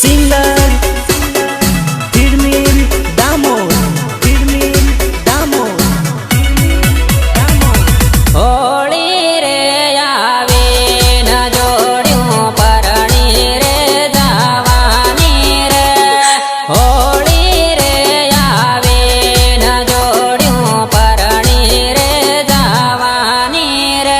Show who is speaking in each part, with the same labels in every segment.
Speaker 1: singer धीरमीर दामोद, धीरमीर दामोद,
Speaker 2: Holi रे आवे न जोड्યું પરણી રે જવાની રે હોળી રે આવે ન જોડ્યું પરણી રે જવાની રે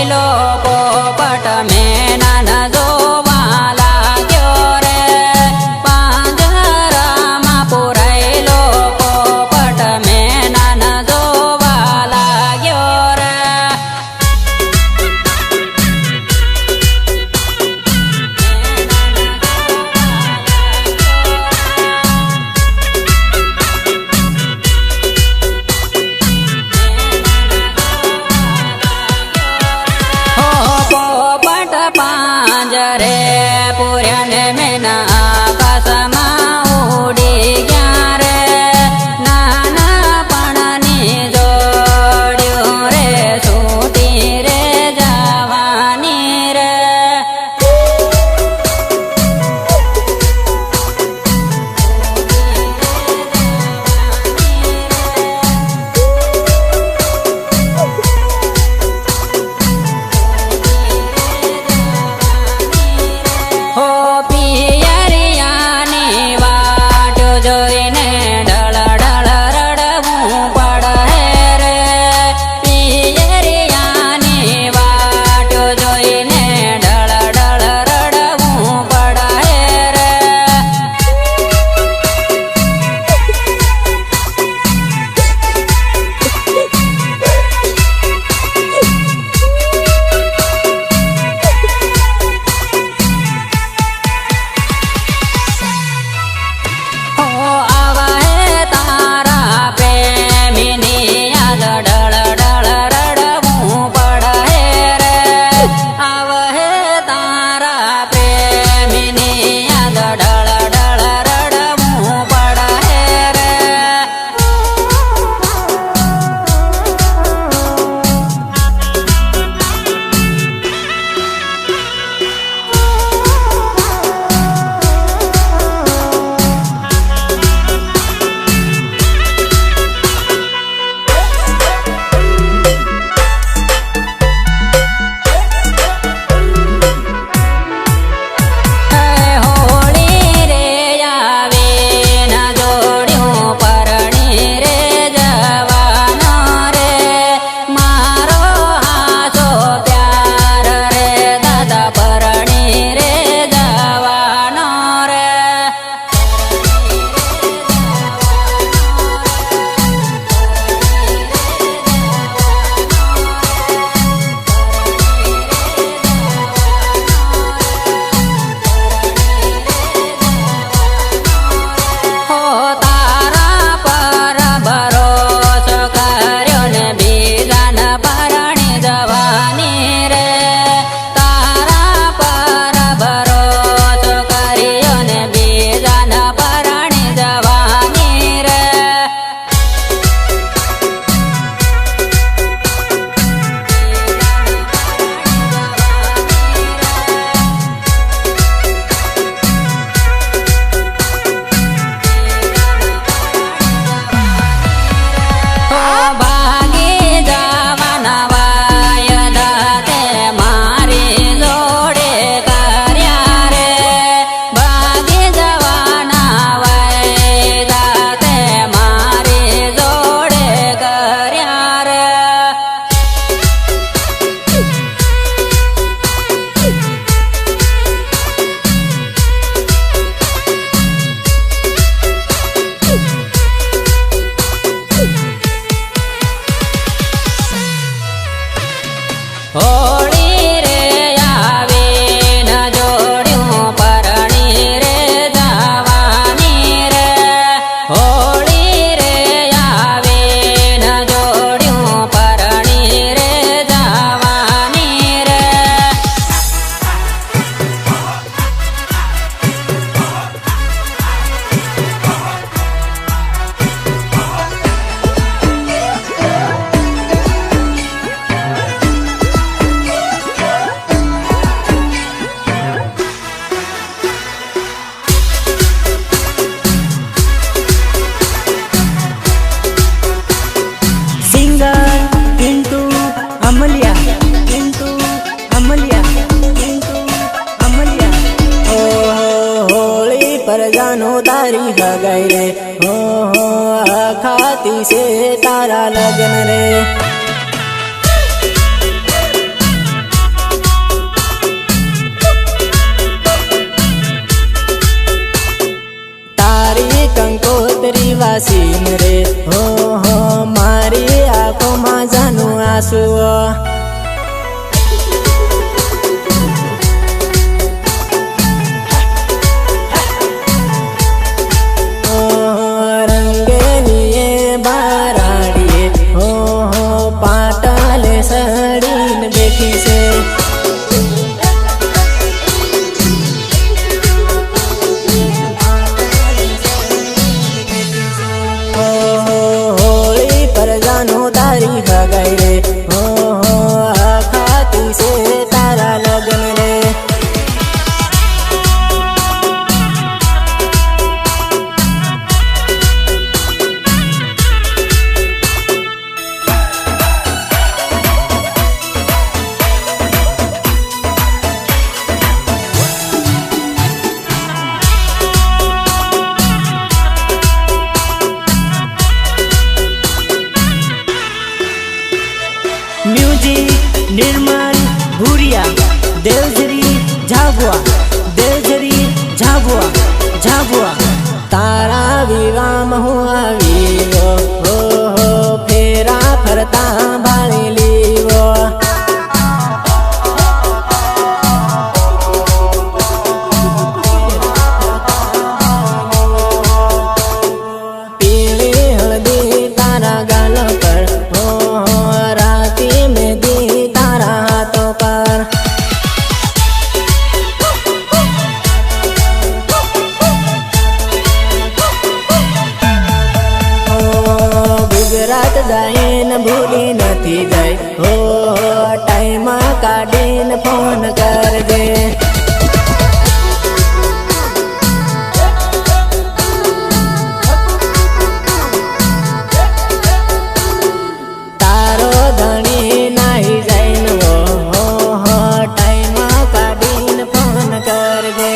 Speaker 2: પુરાયેલો પોપટ મેનન જોવા લાગ્યો રે પાંજરામાં પુરાયેલો પોપટ મેનન જોવા લાગ્યો રે પોપટ પાંજરે પૂર્યાને મેના આકાશમાં ઉડી ગયા રે નાના પણની જોડ્યું રે છૂટી રે જવાની રે હો પિયરિયાની વાટ જોઈને ડળ ડળ રડવું પડે રે પિયરિયાની વાટ જોઈને ડળ ડળ રડવું પડે રે હો આવા હે તારા પ્રેમીની યાદ ડળ ડળ રડવું પડે રે આવા હે તારા પ્રેમીની યાદ ડળ ડળ રડવું પડે રે હોળી રે આવે ના જોડ્યું પરણી રે જવાનો રે મારો હાસો પ્યાર રે દાદા પરણી રે જવાનો રે હો તારા પર ભરોસો કર્યો ને બીજાને પરણી જવાની રે તારા પર ભરોસો કર્યો ને બીજાને પરણી જવાની રે હો ભાગી જવાના વાયદા તે મારી જોડે કર્યા રે ભાગી જવાના વાયદા તે મારી જોડે કર્યા રે હોળી રે આવે ન જોડ્યું પરણી રે જવાની રે હોળી રે આવે ન જોડ્યું પરણી રે જવાની રે
Speaker 1: પરજાનો તારી હગાઈ રે હો ખાતી છે તારા લગ્ન રે સીન રે હો હો મારી આંખોમાં જાનું આંસુ રંગેલીએ બારાડીએ હો હો પાટાલે સડીને બેઠી છે હોળી પર જાનો તારી હગાઈ રે હો હો ખાતી છે તારા લગ્ન રે म्यूजिक निर्मल भूरिया देवझरी झाबुआ देवझरी झाबुआ झाबुआ तारा विवाह में हूँ आवीवो हो फेरा फरता भाली लीवो पीली हल्दी तारा गाल पर हो राती मेहंदी तारा हाथों पर गुजरात जाइन भूली नथी जाय हो टाइम काढीन फोन करजे तारो धणी नाही जाइन वो हो टाइम काढीन फोन करजे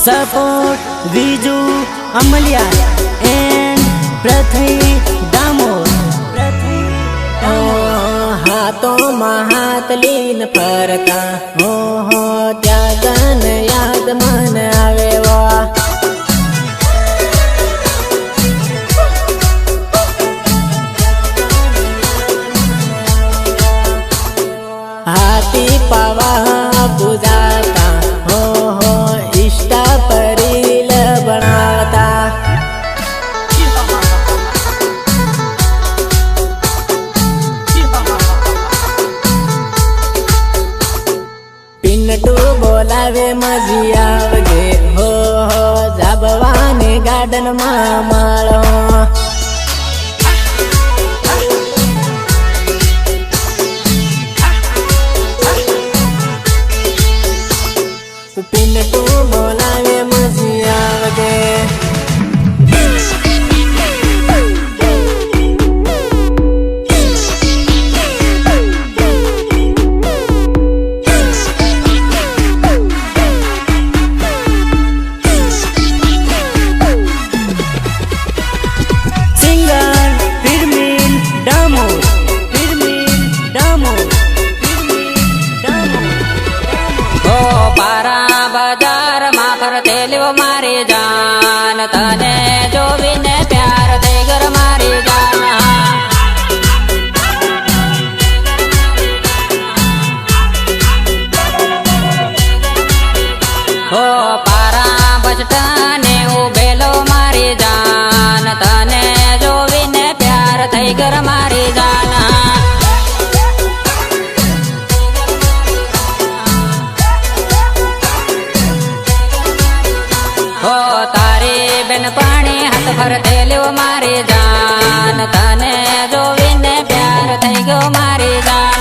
Speaker 1: सपोर्ट विजू अमलिया एंड पृथ्वी दामोद हाथों में हाथ लीन फरता हो त्यागन याद मन आवे वा हाथी पावा पूजाता हो इष्टा परील बनाता पिन्नटू बोलावे मजी आवजे हो जाबवाने गार्डन में माळो पिन्नटू बोलावे मजी आवजे मारी जान तने जोवीने प्यार थई घर मारी जान हो पारा बचटाने उभेलो मारी जान तने जोवीने प्यार थई घर मारी जान हो तारी बेन पानी हाथ भरते ल्यो मारी जान तने जोवीने प्यार थई गयो मारी जान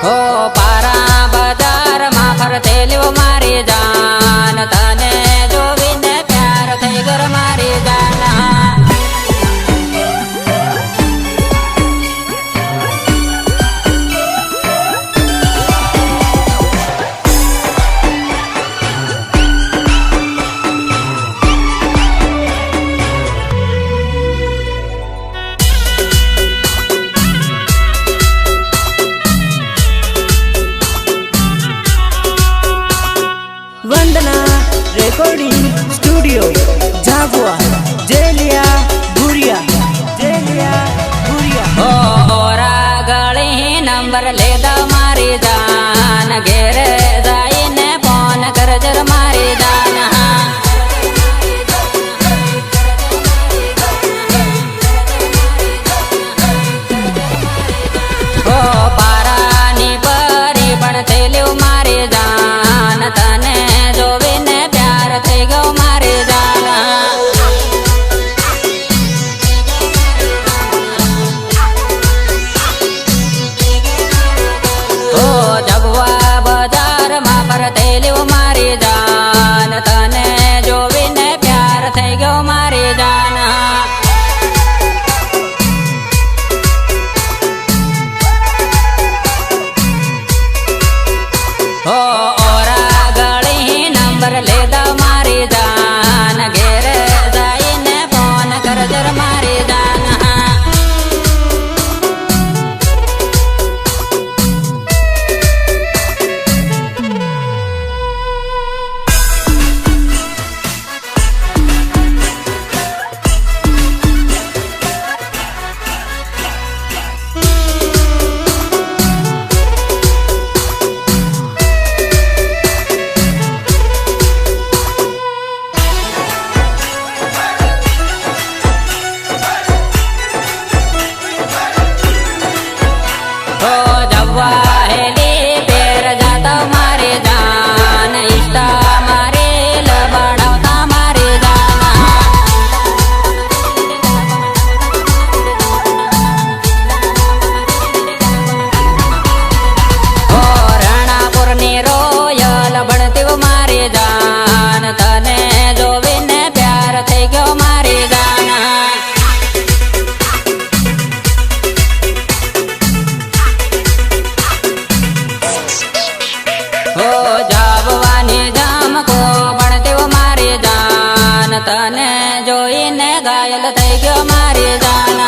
Speaker 1: हो पारा बाजार में फरते ल्यो मारी जान तने जोवीने નંબર લેદા મારી જાન ઘેરે જઈને ફોન કરજર મારી જાન ઓ પારાની પરી પણ થયેલું મારી જાન તને જોવીને પ્યાર થઈ ગયો મારી જાન ઓ જબવા બજારમાં ફરતેલું મારી જાન તને જોવીને પ્યાર થઈ ગયો મારી જાન ઓ ઓરા ગળી નંબર લેદા મારી જાન ઘેરે જઈને ફોન કરજર મારી જાન ઓ જવા હેલી પેર જાતા મારી જાન ઈષ્ટા મારે લબડાવતા મારી જાન ઓ રણાપુરની રોયલ ભણતી મારી જાન તને જોવીને પ્યાર થઈ ગયો મારી જાન ઓ જાબવાની જામકો ભણતી મારી જાન તને જોઈને ઘાયલ થઈ ગયો મારી જાન